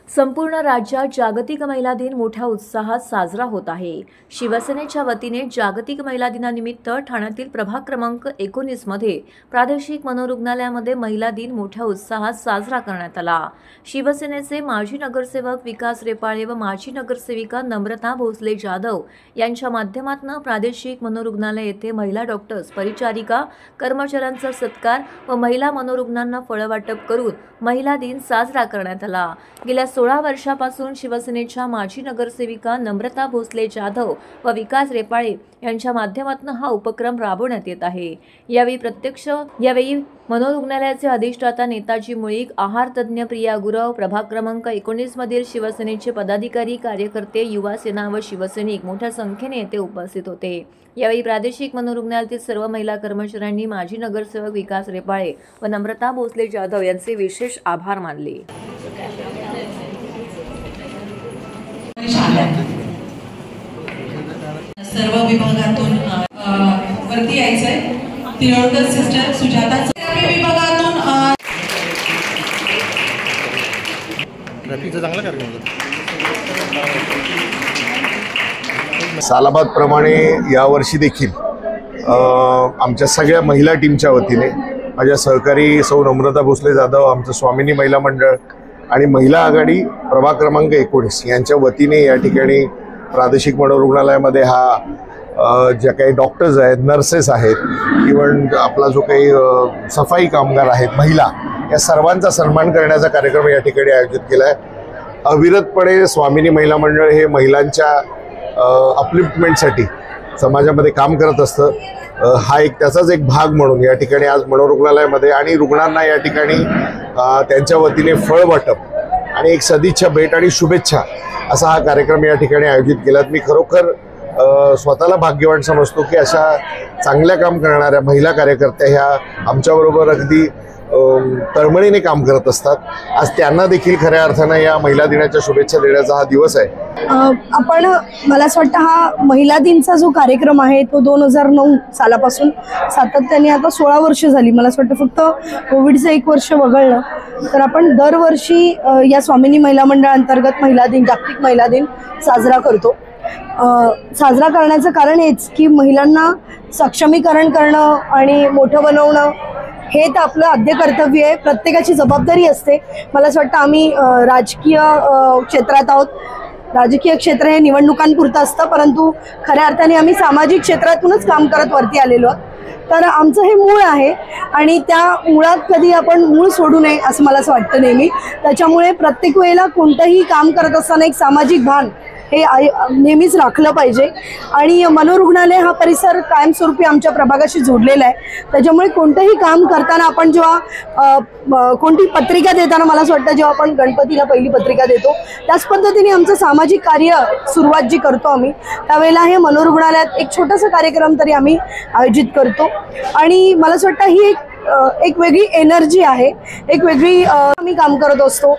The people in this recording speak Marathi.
संपूर्ण राज्यात जागतिक महिला दिन मोठ्या उत्साहात साजरा होत आहे। शिवसेनेच्या वतीने जागतिक महिला दिनानिमित्त ठाण्यातील प्रभाग क्रमांक 19 मध्ये प्रादेशिक मनोरुग्णालयामध्ये महिला दिन मोठ्या उत्साहात साजरा करण्यात आला। शिवसेनेचे माजी नगरसेवक विकास रेपाळे व माजी नगरसेविका नम्रता भोसले जाधव यांच्या माध्यमातून प्रादेशिक मनोरुग्णालय येथे महिला डॉक्टर्स, परिचारिका, कर्मचाऱ्यांचा सत्कार व महिला मनोरुग्णांना फळवाटप करून महिला दिन साजरा करण्यात आला। गेल्या 16 वर्षापासून शिवसेनेच्या माजी नगरसेविका नम्रता भोसले जाधव व विकास रेपाळे यांच्या माध्यमातून हा उपक्रम राबवण्यात येत आहे। यावेळी मनोरुग्णालयाचे अधिष्ठाता नेताजी मुळीक, आहार तज्ञ प्रिया गुरव, प्रभाग क्रमांक 19 मधील शिवसेनेचे पदाधिकारी, कार्यकर्ते, युवा सेना व शिवसैनिक मोठ्या संख्येने येथे उपस्थित होते। यावेळी प्रादेशिक मनोरुग्णालयातील सर्व महिला कर्मचाऱ्यांनी माजी नगरसेवक विकास रेपाळे व नम्रता भोसले जाधव यांचे विशेष आभार मानले। सर्व विभागातून वरती यायचंय। तिरोडकर सिस्टर सुजाता विभागातून ट्रॅफिकचा चांगला कार्यक्रम होता। सालाबाद प्रमाणे यावर्षी देखील आमच्या सगळ्या महिला टीमच्या वतीने माझ्या सहकारी सौ नम्रता भोसले जाधव, आमचं स्वामिनी महिला मंडळ आणि महिला आघाडी प्रभाग क्रमांक 19 यांच्या वतीने या ठिकाणी प्रादेशिक मनोरुग्णालयामध्ये ज्या काही डॉक्टर्स आहेत, नर्सेस आहेत, इव्हन आपला जो काही सफाई कामगार आहेत, महिला, या सर्वांचा सन्मान करण्याचा कार्यक्रम या ठिकाणी आयोजित केला आहे। अविरतपणे स्वामिनी महिला मंडळ हे महिलांच्या अपलिफ्टमेंटसाठी समाजामध्ये काम करत असतं। हा त्याचाच एक भाग म्हणून या ठिकाणी आज मनोरुग्णालयामध्ये आणि रुग्णांना या ठिकाणी त्यांच्या वतीने फळ वाटप आणि एक सदिच्छा भेट आणि शुभेच्छा असा हा कार्यक्रम या ठिकाणी आयोजित केला। मी खरोखर स्वतःला भाग्यवान समजतो की अशा चांगल्या काम करणाऱ्या महिला कार्यकर्त्या ह्या आमच्याबरोबर अगदी तळमळीने काम करत असतात। आज त्यांना देखील खऱ्या अर्थानं या महिला दिनाच्या शुभेच्छा देण्याचा हा दिवस आहे। आपण मला असं वाटतं हा महिला दिनचा जो कार्यक्रम आहे तो 2009 सालापासून सातत्याने आता 16 वर्ष झाली। मला असं वाटतं फक्त कोविडचं 1 वर्ष वगळलं तर आपण दरवर्षी या स्वामिनी महिला मंडळ अंतर्गत महिला दिन, जागतिक महिला दिन साजरा करतो। साजरा करण्याचं कारण हेच की महिलांना सक्षमीकरण करणं आणि मोठं बनवणं हे तर आपलं आद्य कर्तव्य आहे, प्रत्येकाची जबाबदारी असते। मला असं वाटतं आम्ही राजकीय क्षेत्रात आहोत। राजकीय क्षेत्र हे निवडणुकांपुरतं असतं, परंतु खऱ्या अर्थाने आम्ही सामाजिक क्षेत्रातूनच काम करत वरती आलेलो आहोत। तर आमचं हे मूळ आहे आणि त्या मुळात कधी आपण मूळ सोडू नये असं मला असं वाटतं नेहमी। त्याच्यामुळे प्रत्येक वेळेला कोणतंही काम करत असताना एक सामाजिक भान हे नेहमीच राखलं पाहिजे। आणि मनोरुग्णालय हा परिसर कायमस्वरूपी आमच्या प्रभागाशी जोडलेला आहे। त्याच्यामुळे कोणतंही काम करताना आपण जेव्हा कोणती पत्रिका देताना मला असं वाटतं जेव्हा आपण गणपतीला पहिली पत्रिका देतो त्याच पद्धतीने आमचं सामाजिक कार्य सुरुवात जी करतो आम्ही त्यावेळेला हे मनोरुग्णालयात एक छोटासा कार्यक्रम तरी आम्ही आयोजित करतो। आणि मला असं वाटतं ही एक वेगळी एनर्जी आहे, एक वेगळी आम्ही काम करत असतो।